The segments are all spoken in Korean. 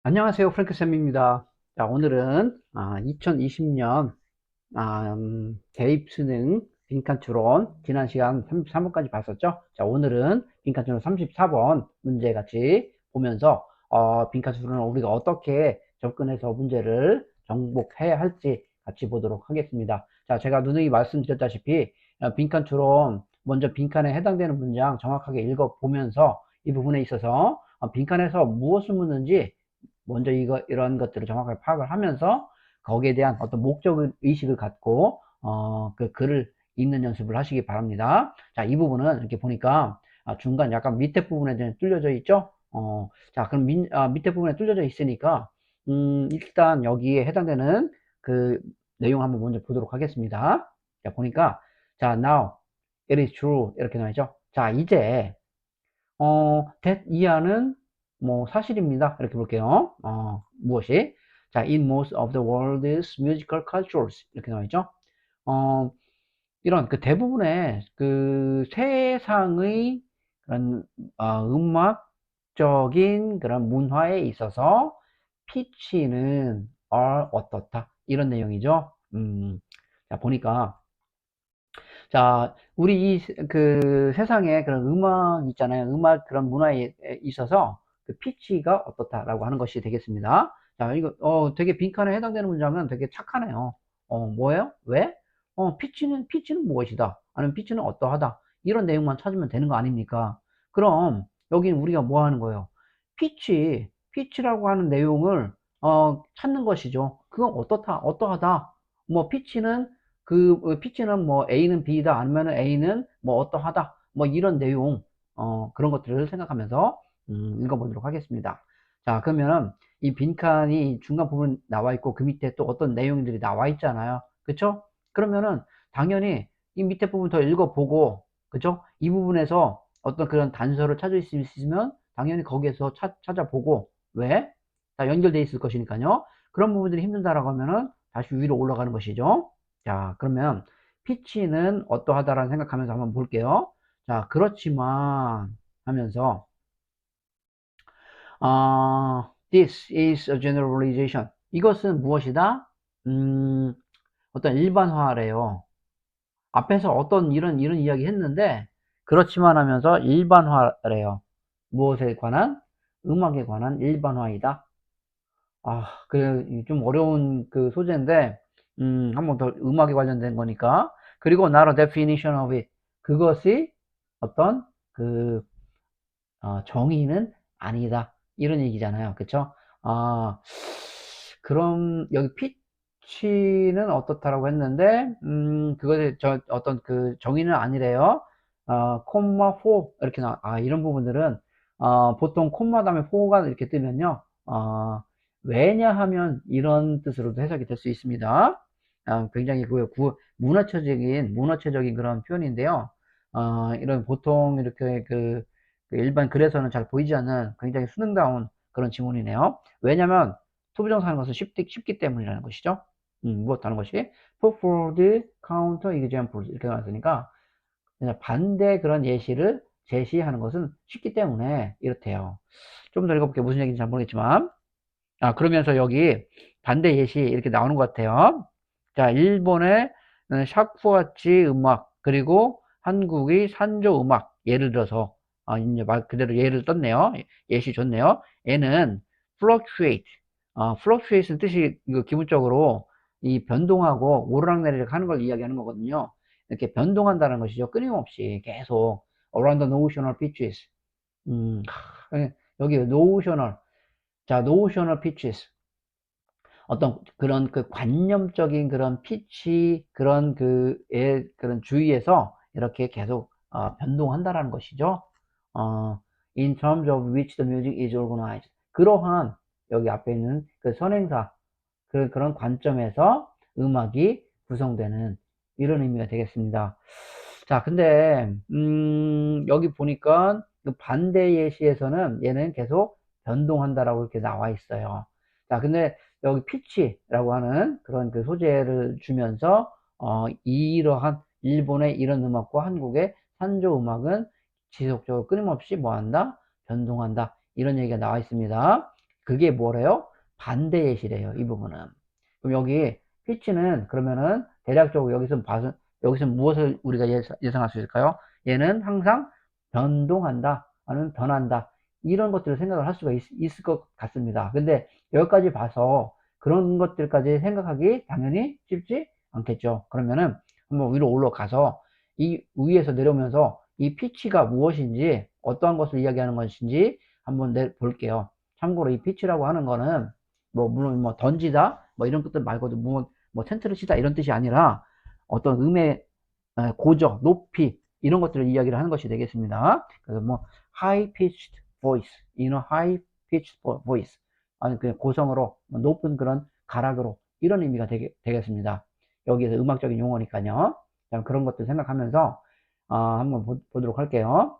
안녕하세요. 프랭크쌤입니다. 자, 오늘은 2020년 대입 수능 빈칸 추론 지난 시간 33번까지 봤었죠. 자, 오늘은 빈칸 추론 34번 문제 같이 보면서 빈칸 추론을 우리가 어떻게 접근해서 문제를 정복해야 할지 같이 보도록 하겠습니다. 자, 제가 누누이 말씀드렸다시피 빈칸 추론 먼저 빈칸에 해당되는 문장 정확하게 읽어보면서 이 부분에 있어서 빈칸에서 무엇을 묻는지 먼저 이런 것들을 정확하게 파악을 하면서 거기에 대한 어떤 목적 의식을 갖고 그 글을 읽는 연습을 하시기 바랍니다. 자, 이 부분은 이렇게 보니까 중간 약간 밑에 부분에 뚫려져 있죠. 자, 그럼 밑에 부분에 뚫려져 있으니까 일단 여기에 해당되는 그 내용 한번 먼저 보도록 하겠습니다. 자, 보니까 자, now it is true 이렇게 나와 있죠. 자, 이제 that 이하는 뭐 사실입니다. 이렇게 볼게요. 무엇이? 자, in most of the world's musical cultures 이렇게 나와 있죠. 어, 이런 그 대부분의 그 세상의 그런 음악적인 그런 문화에 있어서 피치는 어떻다 이런 내용이죠. 자, 보니까 자, 우리 그 세상에 그런 음악 있잖아요. 음악 그런 문화에 있어서 그 피치가 어떻다라고 하는 것이 되겠습니다. 자, 이거, 되게 빈칸에 해당되는 문장은 되게 착하네요. 뭐예요? 왜? 피치는 무엇이다? 아니면 피치는 어떠하다? 이런 내용만 찾으면 되는 거 아닙니까? 그럼, 여기는 우리가 뭐 하는 거예요? 피치라고 하는 내용을, 찾는 것이죠. 그건 어떠하다? 뭐, 피치는 뭐 A는 B다 아니면 A는 뭐 어떠하다 뭐 이런 내용 그런 것들을 생각하면서 읽어보도록 하겠습니다. 자, 그러면은 이 빈칸이 중간 부분 나와 있고 그 밑에 또 어떤 내용들이 나와 있잖아요. 그쵸? 그러면은 당연히 이 밑에 부분 더 읽어보고 그쵸? 이 부분에서 어떤 그런 단서를 찾을 수 있으면 당연히 거기에서 찾아보고 왜? 다 연결돼 있을 것이니까요. 그런 부분들이 힘들다라고 하면은 다시 위로 올라가는 것이죠. 자, 그러면 피치는 어떠하다라는 생각하면서 한번 볼게요. 자, 그렇지만 하면서 this is a generalization. 이것은 무엇이다? 음, 어떤 일반화래요. 앞에서 어떤 이런 이야기 했는데 그렇지만 하면서 일반화래요. 무엇에 관한? 음악에 관한 일반화이다. 좀 어려운 그 소재인데, 한 번 더 음악에 관련된 거니까. 그리고 나로 definition of it. 그것이 어떤 그, 정의는 아니다. 이런 얘기잖아요. 그쵸? 아, 그럼 여기 피치는 어떻다라고 했는데, 그것의 어떤 그 정의는 아니래요. 콤마 4 이렇게 이런 부분들은 보통 콤마 다음에 4가 이렇게 뜨면요. 왜냐하면 이런 뜻으로도 해석이 될 수 있습니다. 굉장히 문어체적인 그런 표현인데요. 이런 보통 이렇게 그 일반 글에서는 잘 보이지 않는 굉장히 수능다운 그런 지문이네요. 왜냐면 투부정사 하는 것은 쉽기 때문이라는 것이죠. 무엇 하는 것이? put forward, counter examples 이렇게 나왔으니까 그냥 반대 그런 예시를 제시하는 것은 쉽기 때문에 이렇대요. 좀 더 읽어볼게요. 무슨 얘기인지 잘 모르겠지만. 그러면서 여기 반대 예시 이렇게 나오는 것 같아요. 자, 일본의 샤크와치 음악, 그리고 한국의 산조 음악. 예를 들어서, 이제 말 그대로 예를 떴네요. 예시 좋네요. 얘는 fluctuate. fluctuate는 뜻이 이거 기본적으로 이 변동하고 오르락내리락 하는 걸 이야기하는 거거든요. 이렇게 변동한다는 것이죠. 끊임없이 계속 around the notional pitches. 여기 notional. 자, notional pitches. 어떤 그런 그 관념적인 그런 피치, 그런 주의에서 이렇게 계속, 변동한다라는 것이죠. in terms of which the music is organized. 그러한, 여기 앞에 있는 그 선행사, 그런 관점에서 음악이 구성되는 이런 의미가 되겠습니다. 자, 근데, 여기 보니까 그 반대 예시에서는 얘는 계속 변동한다라고 이렇게 나와 있어요. 자, 근데 여기 피치라고 하는 그런 그 소재를 주면서, 이러한 일본의 이런 음악과 한국의 산조 음악은 지속적으로 끊임없이 뭐 한다? 변동한다. 이런 얘기가 나와 있습니다. 그게 뭐래요? 반대 예시래요. 이 부분은. 그럼 여기 피치는 그러면은 대략적으로 여기서 무엇을 우리가 예상할 수 있을까요? 얘는 항상 변동한다, 아니면 변한다. 이런 것들을 생각을 할 수가 있을 것 같습니다. 근데 여기까지 봐서 그런 것들까지 생각하기 당연히 쉽지 않겠죠. 그러면은 한번 위로 올라가서 이 위에서 내려오면서 이 피치가 무엇인지, 어떠한 것을 이야기하는 것인지 한번 볼게요. 참고로 이 피치라고 하는 거는 물론 던지다 이런 것들 말고도 텐트를 치다 이런 뜻이 아니라 어떤 음의 고저, 높이 이런 것들을 이야기를 하는 것이 되겠습니다. 그래서 high pitched voice, high pitched voice, 아니 그 고성으로 높은 그런 가락으로 이런 의미가 되겠습니다. 여기에서 음악적인 용어니까요. 그런 것들 생각하면서 한번 보도록 할게요.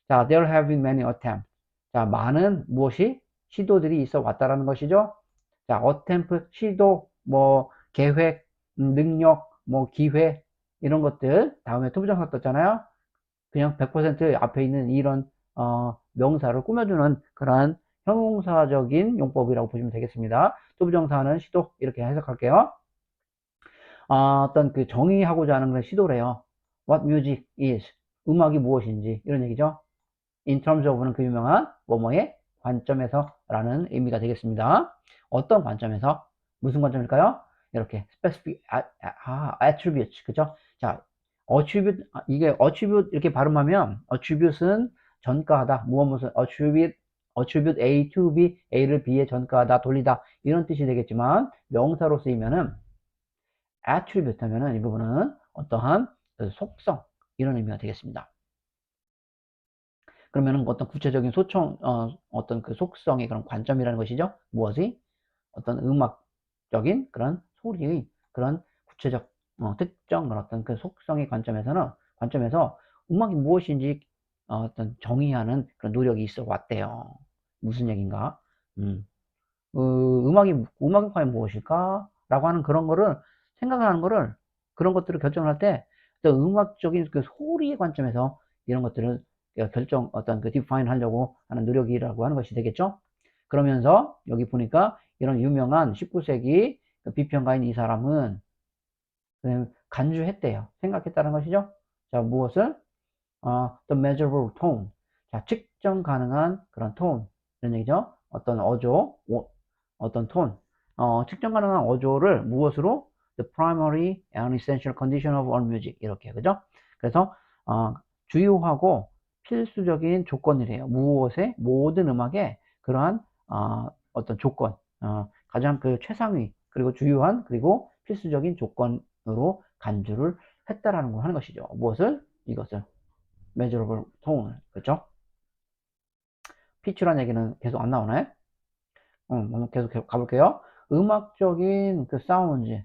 자, there have been many attempts. 자, 많은 무엇이 시도들이 있어 왔다라는 것이죠. 자, attempt, 시도, 계획, 능력, 기회, 이런 것들. 다음에 투부정사 떴잖아요. 그냥 100% 앞에 있는 이런, 명사를 꾸며주는 그러한 형용사적인 용법이라고 보시면 되겠습니다. 투부정사는 시도, 이렇게 해석할게요. 어떤 그 정의하고자 하는 그런 시도래요. What music is. 음악이 무엇인지, 이런 얘기죠. In terms of는 그 유명한 뭐뭐의 관점에서 라는 의미가 되겠습니다. 어떤 관점에서? 무슨 관점일까요? 이렇게 specific attributes, 그죠? 자, attribute, 이게 attribute 이렇게 발음하면 attribute은 전가하다, 무엇 attribute A to B, A를 B에 전가하다, 돌리다 이런 뜻이 되겠지만 명사로 쓰이면은 attribute 하면은 이 부분은 어떠한 그 속성 이런 의미가 되겠습니다. 그러면은 어떤 구체적인 어떤 그 속성의 그런 관점이라는 것이죠. 무엇이? 어떤 음악적인 그런 소리의 그런 구체적, 특정 어떤 그 속성의 관점에서 음악이 무엇인지 어떤 정의하는 그런 노력이 있어 왔대요. 무슨 얘기인가? 음, 음악이 과연 무엇일까? 라고 하는 그런 거를, 생각하는 거를, 그런 것들을 결정을 할 때, 또 음악적인 그 소리의 관점에서 이런 것들을 어떤 그 define 하려고 하는 노력이라고 하는 것이 되겠죠? 그러면서 여기 보니까 이런 유명한 19세기 비평가인 이 사람은 간주했대요. 생각했다는 것이죠? 자, 무엇을? the measurable tone. 자, 측정 가능한 그런 tone. 이런 얘기죠. 어떤 어떤 톤. 측정 가능한 어조를 무엇으로? The primary and essential condition of all music. 이렇게, 그죠? 그래서, 주요하고 필수적인 조건이래요. 무엇에? 모든 음악에 그러한, 어떤 조건, 가장 그 최상위, 그리고 주요한, 그리고 필수적인 조건으로 간주를 했다라는 걸 하는 것이죠. 무엇을? 이것을. measurable tone. 그죠? 피치란 얘기는 계속 안 나오나요? 한번 계속 가볼게요. 음악적인 그 사운드,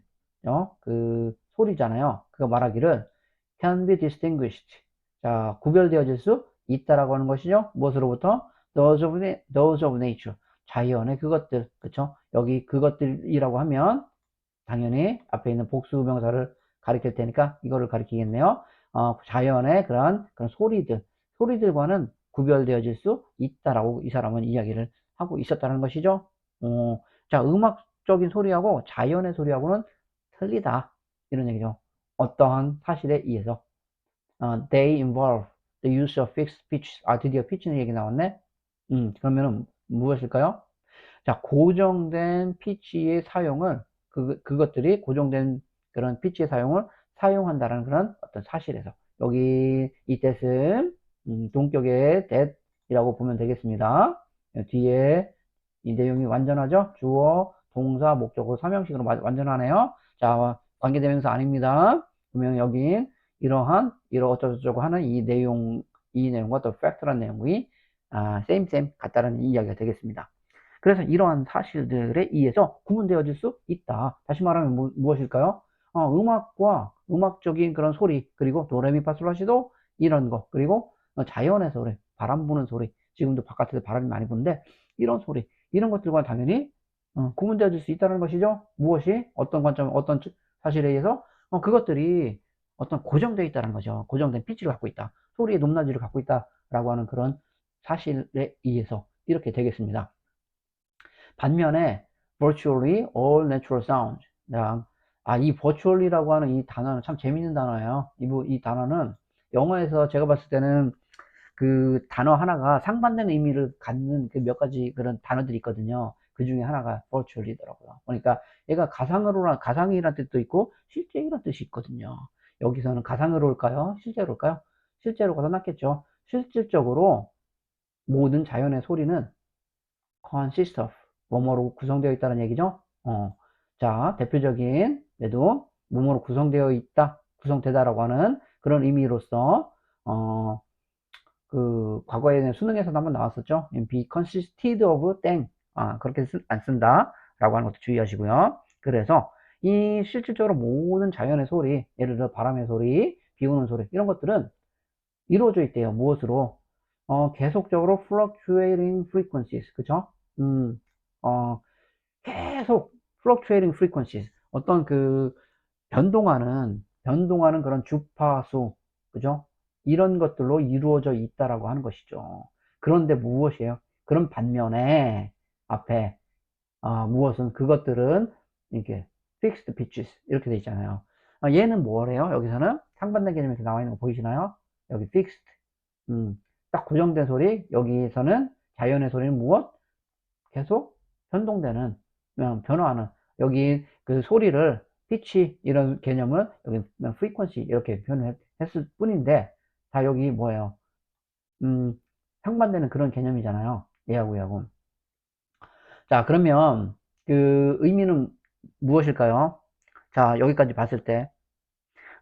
그 소리잖아요. 그거 말하기를 can be distinguished. 자, 구별되어질 수 있다라고 하는 것이죠. 무엇으로부터? those of nature. 자연의 그것들, 그쵸? 여기 그것들이라고 하면 당연히 앞에 있는 복수명사를 가리킬 테니까 이거를 가리키겠네요. 자연의 그런 소리들과는 구별되어질 수 있다라고 이 사람은 이야기를 하고 있었다는 것이죠. 자, 음악적인 소리하고 자연의 소리하고는 틀리다. 이런 얘기죠. 어떠한 사실에 의해서. They involve the use of fixed pitch. 드디어 피치는 얘기 나왔네. 그러면은 무엇일까요? 자, 고정된 피치의 사용을, 그것들이 고정된 그런 피치의 사용을 사용한다는 그런 어떤 사실에서. 여기 이 that은, 동격의 that이라고 보면 되겠습니다. 뒤에 이 내용이 완전하죠? 주어, 동사, 목적어, 삼형식으로 완전하네요. 자, 관계대명사 아닙니다. 그러면 여기 이러어쩌고저쩌고 하는 이 내용과 또 fact라는 내용이, same, 같다는 이야기가 되겠습니다. 그래서 이러한 사실들에 의해서 구분되어질 수 있다. 다시 말하면 무엇일까요? 음악적인 그런 소리, 그리고 도레미파솔라시도 이런 거, 그리고 자연의 소리, 바람 부는 소리, 지금도 바깥에서 바람이 많이 부는데 이런 소리, 이런 것들과 당연히 구분되어질 수 있다는 것이죠. 무엇이? 어떤 관점, 어떤 사실에 의해서 그것들이 어떤 고정되어 있다는 거죠. 고정된 피치를 갖고 있다. 소리의 높낮이를 갖고 있다라고 하는 그런 사실에 의해서 이렇게 되겠습니다. 반면에 virtually all natural sounds. 이 virtually라고 하는 이 단어는 참 재밌는 단어예요. 이 단어는 영어에서 제가 봤을 때는 그 단어 하나가 상반되는 의미를 갖는 그 몇 가지 그런 단어들이 있거든요. 그 중에 하나가 virtually더라고요. 그러니까 얘가 가상이라는 뜻도 있고 실제이라는 뜻이 있거든요. 여기서는 가상으로일까요? 실제로일까요? 실제로가 더 낫겠죠. 실질적으로 모든 자연의 소리는 consist of 뭐뭐로 구성되어 있다는 얘기죠. 자, 대표적인 얘도 뭐뭐로 구성되어 있다, 구성되다라고 하는 그런 의미로서 그 과거에는 수능에서도 한번 나왔었죠. be consisted of 땡. 그렇게 안 쓴다 라고 하는 것도 주의하시고요. 그래서 이 실질적으로 모든 자연의 소리, 예를 들어 바람의 소리, 비 오는 소리, 이런 것들은 이루어져 있대요. 무엇으로? 계속적으로 fluctuating frequencies. 그죠? 계속 fluctuating frequencies. 어떤 그 변동하는 그런 주파수. 그죠? 이런 것들로 이루어져 있다라고 하는 것이죠. 그런데 무엇이에요? 그런 반면에 앞에 무엇은 그것들은 이렇게 fixed pitches 이렇게 돼 있잖아요. 얘는 뭐래요? 여기서는 상반된 개념이 이렇게 나와 있는 거 보이시나요? 여기 fixed 딱 고정된 소리. 여기서는 자연의 소리는 무엇? 계속 변동되는 변화하는 여기 그 소리를 피치 이런 개념을 여기 frequency 이렇게 표현했을 뿐인데 다 여기 뭐예요? 상반되는 그런 개념이잖아요. 얘하고. 자, 그러면 그 의미는 무엇일까요? 자, 여기까지 봤을 때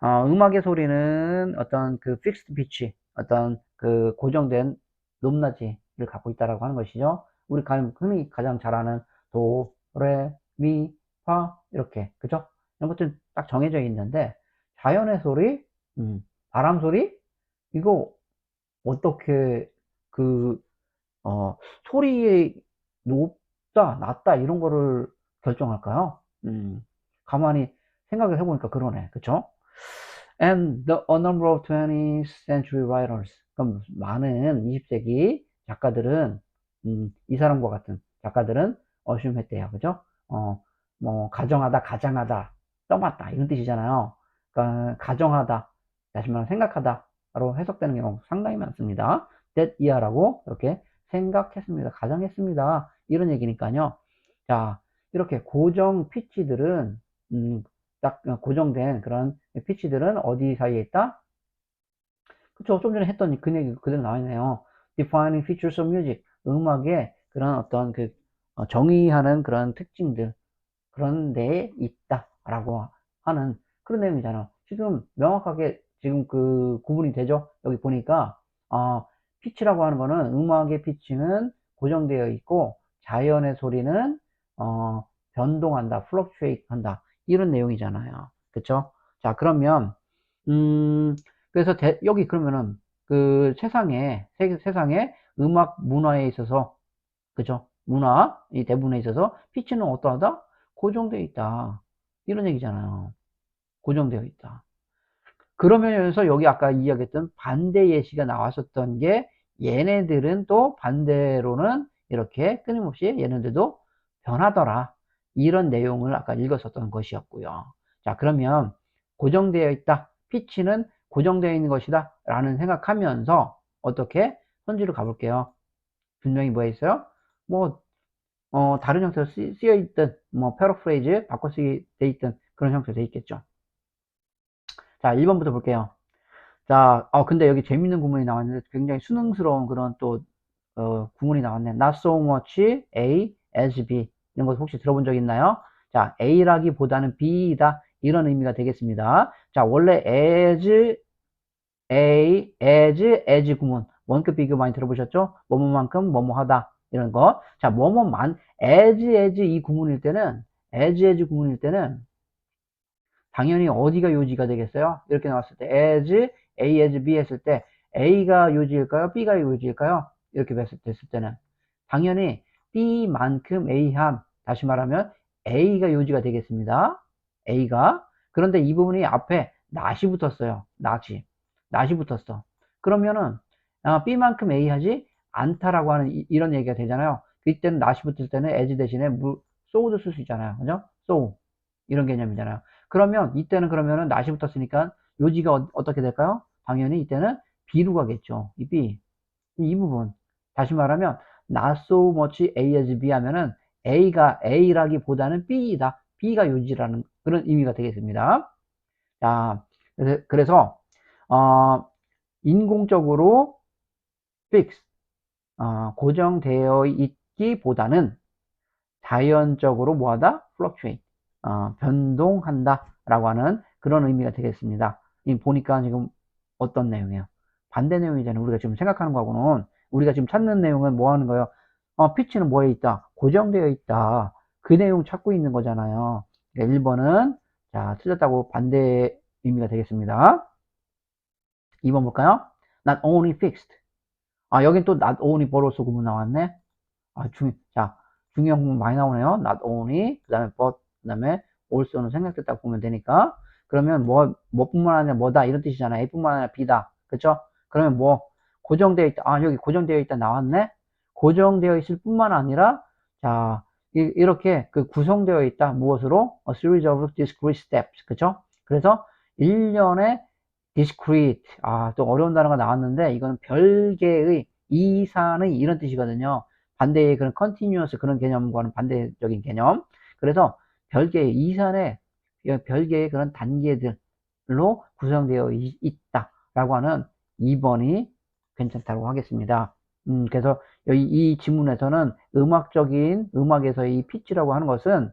음악의 소리는 어떤 그 fixed pitch, 어떤 그 고정된 높낮이를 갖고 있다라고 하는 것이죠. 우리 흔히 가장 잘 아는 도, 레, 미, 파 이렇게 그죠? 이런 것들 딱 정해져 있는데 자연의 소리, 바람 소리 이거 어떻게 그 소리의 높다, 낮다 이런 거를 결정할까요? 가만히 생각을 해보니까 그러네, 그쵸? And a number of 20th century writers. 그럼 많은 20세기 작가들은, 이 사람과 같은 작가들은 assume했대요. 그죠? 뭐, 가정하다, 떠맡다, 이런 뜻이잖아요. 그러니까, 가정하다, 다시 말하면 생각하다로 해석되는 경우 상당히 많습니다. that year라고 이렇게 생각했습니다. 가정했습니다. 이런 얘기니까요. 자, 이렇게 고정 피치들은, 딱 고정된 그런 피치들은 어디 사이에 있다? 그쵸? 좀 전에 했던 그 얘기 그대로 나와 있네요. Defining features of music. 음악의 그런 어떤 그 정의하는 그런 특징들. 그런 데에 있다라고 하는 그런 내용이잖아. 지금 명확하게 지금 그 구분이 되죠? 여기 보니까, 피치라고 하는 거는 음악의 피치는 고정되어 있고, 자연의 소리는, 변동한다, fluctuate 한다. 이런 내용이잖아요. 그쵸? 자, 그러면, 그래서 여기 그러면은 그 세상에 음악 문화에 있어서, 그죠? 이 대부분에 있어서 피치는 어떠하다? 고정되어 있다. 이런 얘기잖아요. 고정되어 있다. 그러면서 여기 아까 이야기했던 반대 예시가 나왔었던 게 얘네들은 또 반대로는 이렇게 끊임없이 얘네들도 변하더라. 이런 내용을 아까 읽었었던 것이었고요. 자, 그러면 고정되어 있다. 피치는 고정되어 있는 것이다. 라는 생각하면서 어떻게 선지로 가볼게요. 분명히 뭐에 있어요? 뭐 다른 형태로 쓰여 있든, 뭐, 패러프레이즈, 바꿔 쓰기 돼 있든, 그런 형태로 돼 있겠죠. 자, 1번부터 볼게요. 자, 근데 여기 재밌는 구문이 나왔는데, 굉장히 수능스러운 그런 또, 구문이 나왔네. Not so much A as B. 이런 거 혹시 들어본 적 있나요? 자, A라기보다는 B이다. 이런 의미가 되겠습니다. 자, 원래 as, as 구문. 원급 비교 많이 들어보셨죠? 뭐뭐만큼 뭐뭐하다. 이런 거. 자, as 이 구문일 때는, as 구문일 때는, 당연히 어디가 요지가 되겠어요? 이렇게 나왔을 때, A as B 했을 때, A가 요지일까요? B가 요지일까요? 이렇게 됐을 때는, 당연히 B만큼 A함, 다시 말하면, A가 요지가 되겠습니다. A가. 그런데 이 부분이 앞에 not이 붙었어요. not이 붙었어. 그러면은, B만큼 A 하지 않다라고 하는 이런 얘기가 되잖아요. 이때는 not이 붙을 때는 as 대신에 so도 쓸 수 있잖아요. 그죠? so. 이런 개념이잖아요. 그러면 이때는 그러면은 not이 붙었으니까 요지가 어떻게 될까요? 당연히 이때는 B로 가겠죠. 이 B. 이 부분. 다시 말하면 not so much A as B 하면은 A가 A라기보다는 B이다. B가 요지라는 그런 의미가 되겠습니다. 자, 그래서 인공적으로 fix, 고정되어 있기보다는 자연적으로 뭐하다? fluctuate, 변동한다 라고 하는 그런 의미가 되겠습니다. 보니까 지금 어떤 내용이에요? 반대 내용이잖아요. 우리가 지금 생각하는 거하고는 우리가 지금 찾는 내용은 뭐 하는 거예요? 피치는 뭐에 있다? 고정되어 있다. 그 내용 찾고 있는 거잖아요. 그러니까 1번은 자, 틀렸다고 반대 의미가 되겠습니다. 2번 볼까요? Not only fixed. 여긴 또 not only borrow스 구문 나왔네. 자, 중요한 부분 많이 나오네요. not only, 그 다음에 but, 그 다음에 also는 생략됐다고 보면 되니까. 그러면 뭐뿐만 아니라 뭐다, 이런 뜻이잖아. A뿐만 아니라 B다. 그쵸? 그러면 고정되어 있다. 여기 고정되어 있다 나왔네? 고정되어 있을 뿐만 아니라, 자, 이렇게 구성되어 있다. 무엇으로? A series of discrete steps. 그쵸? 그래서 일련의 discrete. 또 어려운 단어가 나왔는데, 이거는 별개의, 이산의 이런 뜻이거든요. 반대의 그런 continuous 그런 개념과는 반대적인 개념. 그래서 별개의 이산의 별개의 그런 단계들로 구성되어 있다라고 하는 2번이 괜찮다고 하겠습니다. 그래서 여기 이 지문에서는 음악에서의 이 피치라고 하는 것은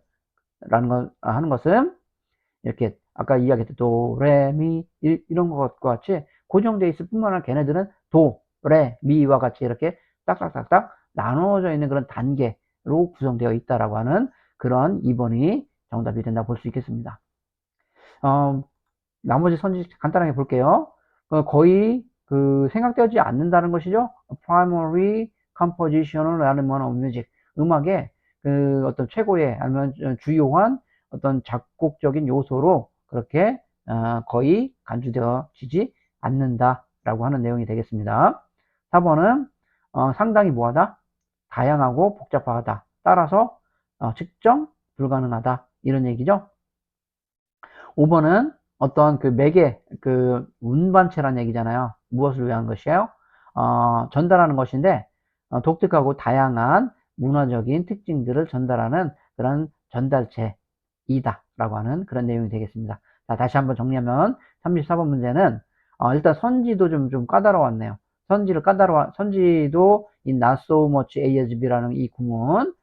이렇게 아까 이야기했던 도, 레, 미 이런 것과 같이 고정되어 있을 뿐만 아니라 걔네들은 도, 레, 미와 같이 이렇게 딱딱딱딱 나누어져 있는 그런 단계로 구성되어 있다라고 하는 그런 2번이 정답이 된다고 볼 수 있겠습니다. 나머지 선지 간단하게 볼게요. 거의 생각되지 않는다는 것이죠. primary compositional element of music. 음악의 어떤 최고의 아니면 주요한 어떤 작곡적인 요소로 그렇게 거의 간주되어지지 않는다라고 하는 내용이 되겠습니다. 4번은 상당히 뭐하다? 다양하고 복잡하다. 따라서 측정 불가능하다. 이런 얘기죠. 5번은 어떤 매개, 운반체란 얘기잖아요. 무엇을 위한 것이에요? 전달하는 것인데, 독특하고 다양한 문화적인 특징들을 전달하는 그런 전달체이다. 라고 하는 그런 내용이 되겠습니다. 자, 다시 한번 정리하면, 34번 문제는, 일단 선지도 좀 까다로웠네요. 선지도 in not so much A as B라는 이 구문,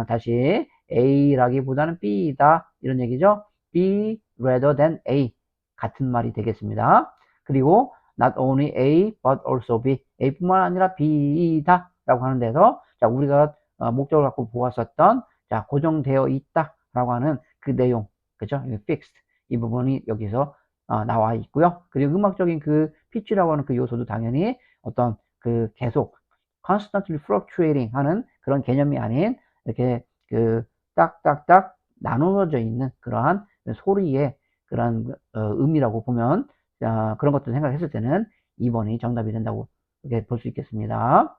다시 A라기보다는 B이다. 이런 얘기죠. B rather than A 같은 말이 되겠습니다. 그리고 not only A but also B A뿐만 아니라 B이다 라고 하는 데서 자 우리가 목적을 갖고 보았었던 자 고정되어 있다 라고 하는 그 내용 그죠? fixed 이 부분이 여기서 나와 있고요. 그리고 음악적인 pitch라고 하는 그 요소도 당연히 어떤 계속 constantly fluctuating 하는 그런 개념이 아닌 이렇게 딱딱딱 나누어져 있는 그러한 소리의 그런 의미라고 보면 그런 것들 생각했을 때는 2번이 정답이 된다고 볼 수 있겠습니다.